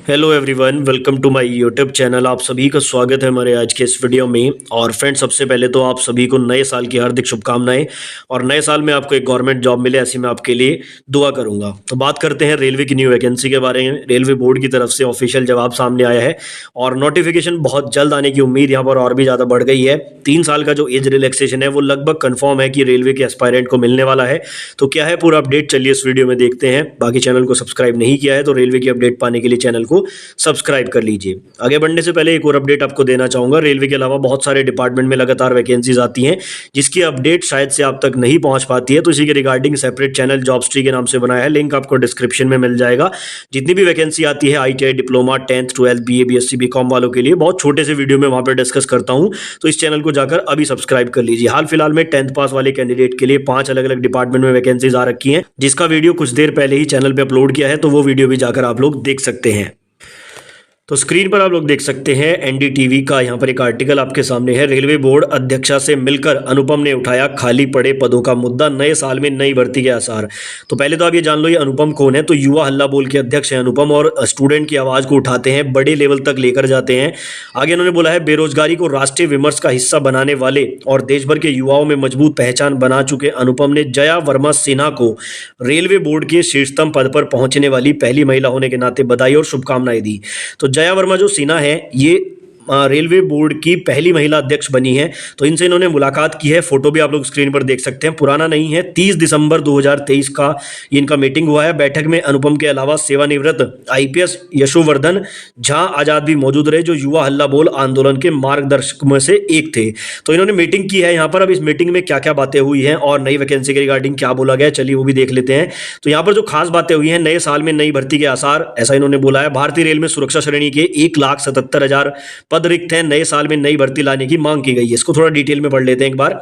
Hello everyone, welcome to my YouTube channel. आप सभी का स्वागत है हमारे आज के इस वीडियो में। और फ्रेंड्स, सबसे पहले तो आप सभी को नए साल की हार्दिक शुभकामनाएं और नए साल में आपको एक गवर्नमेंट जॉब मिले, ऐसी मैं आपके लिए दुआ करूंगा। तो बात करते हैं रेलवे की न्यू वैकेंसी के बारे में। रेलवे बोर्ड की तरफ से ऑफिशियल जवाब सामने आया है और नोटिफिकेशन बहुत जल्द आने की उम्मीद यहाँ पर और भी ज़्यादा बढ़ गई है। 3 साल का जो एज रिलैक्सेशन है वो लगभग कन्फर्म है कि रेलवे के एस्पायरेंट को मिलने वाला है। तो क्या है पूरा अपडेट, चलिए इस वीडियो में देखते हैं। बाकी चैनल को सब्सक्राइब नहीं किया है तो रेलवे की अपडेट पाने के लिए चैनल को सब्सक्राइब कर लीजिए। आगे बढ़ने से पहले एक और अपडेट आपको देना चाहूंगा। रेलवे के अलावा बहुत सारे डिपार्टमेंट में लगातार वैकेंसीज आती हैं जिसकी अपडेट शायद से आप तक नहीं पहुंच पाती है, तो इसी के रिगार्डिंग सेपरेट चैनल जॉब्सट्री के नाम से बनाया है। लिंक आपको डिस्क्रिप्शन में मिल जाएगा। जितनी भी वैकेंसी आती है ITI, diploma, 10th 12th BA BSc BCom वालों के लिए बहुत छोटे से वीडियो में वहां पर डिस्कस करता हूं, तो इस चैनल को जाकर अभी सब्सक्राइब कर लीजिए। हाल फिलहाल में 10th पास वाले कैंडिडेट के लिए 5 अलग अलग डिपार्टमेंट में वैकेंसीज आ रखी हैं, जिसका वीडियो कुछ देर पहले ही चैनल पे अपलोड किया है, तो वो वीडियो भी जाकर आप लोग देख सकते हैं। तो स्क्रीन पर आप लोग देख सकते हैं NDTV का यहाँ पर एक आर्टिकल आपके सामने है। रेलवे बोर्ड अध्यक्षा से मिलकर अनुपम ने उठाया खाली पड़े पदों का मुद्दा, नए साल में नई भर्ती के आसार। तो पहले तो आप ये जान लो ये अनुपम कौन है। तो युवा हल्ला बोल के अध्यक्ष है अनुपम और स्टूडेंट की आवाज को उठाते हैं, बड़े लेवल तक लेकर जाते हैं। आगे उन्होंने बोला है बेरोजगारी को राष्ट्रीय विमर्श का हिस्सा बनाने वाले और देश भर के युवाओं में मजबूत पहचान बना चुके अनुपम ने जया वर्मा सिन्हा को रेलवे बोर्ड के शीर्षतम पद पर पहुंचने वाली पहली महिला होने के नाते बधाई और शुभकामनाएं दी। तो जया वर्मा जो सिन्हा है ये रेलवे बोर्ड की पहली महिला अध्यक्ष बनी है। तो इनसे इन्होंने मुलाकात की है, फोटो भी आप लोग स्क्रीन पर देख सकते हैं, पुराना नहीं है। 30 दिसंबर 2023 का इनका मीटिंग हुआ है। बैठक में अनुपम के अलावा सेवानिवृत्त IPS यशोवर्धन झा आजाद भी मौजूद रहे, जो युवा हल्ला बोल आंदोलन के मार्गदर्शक में से एक थे। तो इन्होंने मीटिंग की है यहाँ पर। अब इस मीटिंग में क्या क्या बातें हुई हैं और नई वैकेंसी के रिगार्डिंग क्या बोला गया, चलिए वो भी देख लेते हैं। तो यहाँ पर जो खास बातें हुई हैं, नए साल में नई भर्ती के आसार, ऐसा इन्होंने बोला है। भारतीय रेल में सुरक्षा श्रेणी के 1,77,000 पद रिक्त हैं, नए साल में नई भर्ती लाने की मांग की गई है। इसको थोड़ा डिटेल में पढ़ लेते हैं एक बार।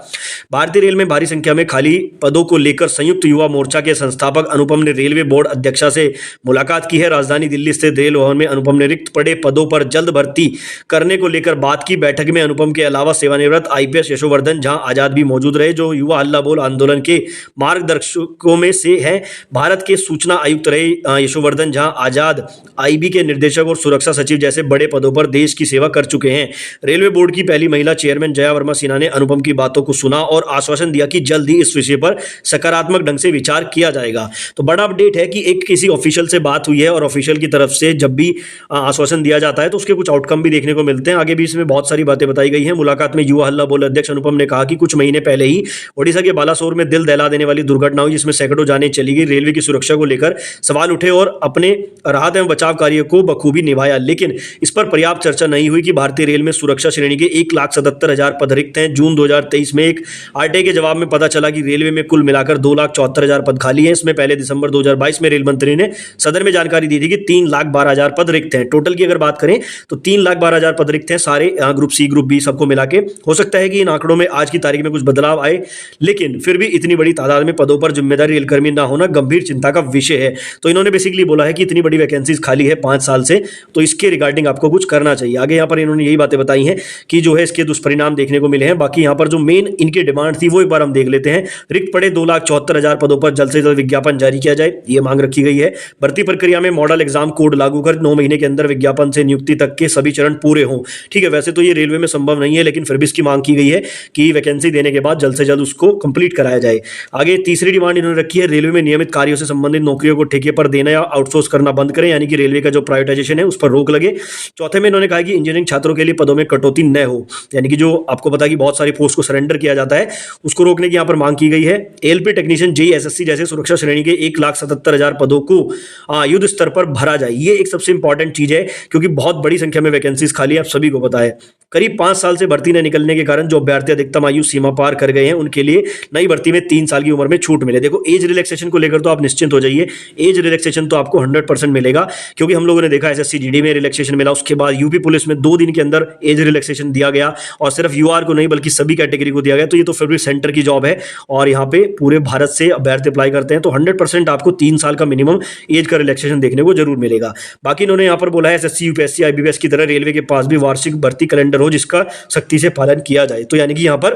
भारतीय रेल में भारी संख्या में खाली पदों को लेकर संयुक्त युवा मोर्चा के संस्थापक अनुपम ने रेलवे बोर्ड अध्यक्षा से मुलाकात की है। राजधानी दिल्ली स्थित रेल भवन में अनुपम ने रिक्त पड़े पदों पर जल्द भर्ती करने को लेकर बात की। बैठक में अनुपम के अलावा सेवानिवृत्त IPS यशोवर्धन झा आजाद भी मौजूद रहे, जो युवा हल्ला बोल आंदोलन के मार्गदर्शकों में से है। भारत के सूचना आयुक्त रहे यशोवर्धन झा आजाद IB के निर्देशक और सुरक्षा सचिव जैसे बड़े पदों पर देश की सेवा कर चुके हैं। रेलवे बोर्ड की पहली महिला चेयरमैन जया वर्मा सिन्हा ने अनुपम की बातों को सुना और आश्वासन दिया कि जल्द ही इस विषय पर सकारात्मक ढंग से विचार किया जाएगा। तो बड़ा अपडेट है कि एक किसी ऑफिशियल से बात हुई है और ऑफिशियल की तरफ से जब भी आश्वासन दिया जाता है तो उसके कुछ आउटकम भी देखने को मिलते हैं। आगे भी इसमें बहुत सारी बातें बताई गई हैं। मुलाकात में युवा हल्ला बोल अध्यक्ष अनुपम ने कहा कि कुछ महीने पहले ही ओडिशा के बालासोर में दिल दहला देने वाली दुर्घटना हुई, जिसमें सैकड़ों जानें चली गई। रेलवे की सुरक्षा को लेकर सवाल उठे और अपने राहत एवं बचाव कार्य को बखूबी निभाया, लेकिन इस पर पर्याप्त चर्चा नहीं हुई कि भारतीय रेल में सुरक्षा श्रेणी के 1,77,000 पद रिक्त हैं। जून 2023 में एक RTI के जवाब में पता चला कि रेलवे में कुल मिलाकर 2,74,000 पद खाली हैं। इसमें पहले दिसंबर 2022 में रेल मंत्री ने सदन में जानकारी दी थी कि 3,12,000 पद रिक्त हैं। टोटल की अगर बात करें तो 3,12,000 पद रिक्त हैं, सारे ग्रुप C ग्रुप B सबको मिला के। हो सकता है कि इन आंकड़ों में आज की तारीख में कुछ बदलाव आए, लेकिन फिर भी इतनी बड़ी तादाद में पदों पर जिम्मेदारी रेलकर्मी ना होना गंभीर चिंता का विषय है। तो इन्होंने बेसिकली बोला है कि इतनी बड़ी वैकेंसीज खाली है 5 साल से, तो इसके रिगार्डिंग आपको कुछ करना चाहिए। आगे यहाँ पर इन्होंने यही बातें बताई हैं कि जो है इसके दुष्परिणाम देखने को मिले हैं। बाकी यहाँ पर जो मेन इनकी डिमांड थी वो एक बार हम देख लेते हैं। रिक्त पड़े 2,74,000 पदों पर जल्द से जल्द विज्ञापन जारी किया जाए, ये मांग रखी गई है। भर्ती प्रक्रिया में मॉडल एग्जाम कोड लागू कर 9 महीने के अंदर विज्ञापन से नियुक्ति तक के सभी चरण पूरे हों। ठीक है, वैसे तो ये रेलवे में संभव नहीं है, लेकिन फिर भी इसकी मांग की गई है कि वैकेंसी देने के बाद जल्द से जल्द उसको कंप्लीट कराया जाए। आगे तीसरी डिमांड इन्होंने रखी है, रेलवे में नियमित कार्यों से संबंधित नौकरियों को ठेके पर देना या आउटसोर्स करना बंद करें, यानी कि रेलवे का जो प्राइवेटाइजेशन है उस पर रोक लगे। चौथे में इन्होंने कहा कि इंजीनियरिंग छात्रों के लिए पदों में कटौती न हो, यानी कि जो आपको पता है कि बहुत सारी पोस्ट को सरेंडर किया जाता है, उसको रोकने की यहाँ पर मांग की गई है। LP टेक्नीशियन JEE SSC जैसे सुरक्षा श्रेणी के 1,77,000 पदों को युद्ध स्तर पर भरा जाए। ये एक सबसे इंपॉर्टेंट चीज है, क्योंकि बहुत बड़ी संख्या में वैकेंसीज खाली है, आप सभी को पता है। करीब 5 साल से भर्ती न निकलने के कारण जो अभ्यर्थी अधिकतम आयु सीमा पार कर गए हैं, उनके लिए नई भर्ती में 3 साल की उम्र में छूट मिले। देखो, एज रिलैक्सेशन को लेकर तो आप निश्चिंत हो जाइए, एज रिलैक्सेशन तो आपको 100% मिलेगा, क्योंकि हम लोगों ने देखा SSC GD में रिलैक्सेशन मिला, उसके बाद UP पुलिस में 2 दिन के अंदर एज रिलैक्सेशन दिया गया, और सिर्फ UR को नहीं बल्कि सभी कैटेगरी को दिया गया। तो ये तो फिर भी सेंटर की जॉब है और यहाँ पे पूरे भारत से अभ्यर्थी अप्लाई करते हैं, तो 100% आपको 3 साल का मिनिमम एज का रिलैक्सेशन देखने को जरूर मिलेगा। बाकी इन्होंने यहाँ पर बोला है SSC UPSC IBPS की तरह रेलवे के पास भी वार्षिक भर्ती कैलेंडर हो, जिसका सख्ती से पालन किया जाए। तो यानी कि यहाँ पर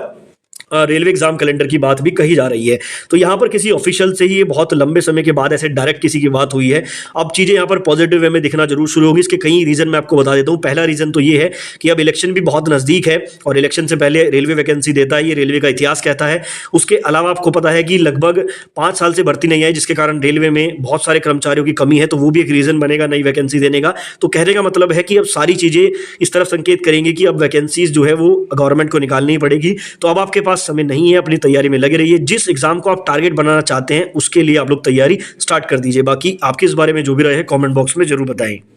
रेलवे एग्जाम कैलेंडर की बात भी कही जा रही है। तो यहाँ पर किसी ऑफिशियल से ही ये बहुत लंबे समय के बाद ऐसे डायरेक्ट किसी की बात हुई है। अब चीज़ें यहाँ पर पॉजिटिव वे में दिखना जरूर शुरू होगी। इसके कई रीज़न मैं आपको बता देता हूँ। पहला रीज़न तो ये है कि अब इलेक्शन भी बहुत नज़दीक है और इलेक्शन से पहले रेलवे वैकेंसी देता है, ये रेलवे का इतिहास कहता है। उसके अलावा आपको पता है कि लगभग 5 साल से भर्ती नहीं आई, जिसके कारण रेलवे में बहुत सारे कर्मचारियों की कमी है, तो वो भी एक रीज़न बनेगा नई वैकेंसी देने का। तो कहने का मतलब है कि अब सारी चीज़ें इस तरफ संकेत करेंगी कि अब वैकेंसीज जो है वो गवर्नमेंट को निकालनी ही पड़ेगी। तो अब आपके पास समय नहीं है, अपनी तैयारी में लगे रहिए। जिस एग्जाम को आप टारगेट बनाना चाहते हैं उसके लिए आप लोग तैयारी स्टार्ट कर दीजिए। बाकी आपके इस बारे में जो भी रहे कमेंट बॉक्स में जरूर बताएं।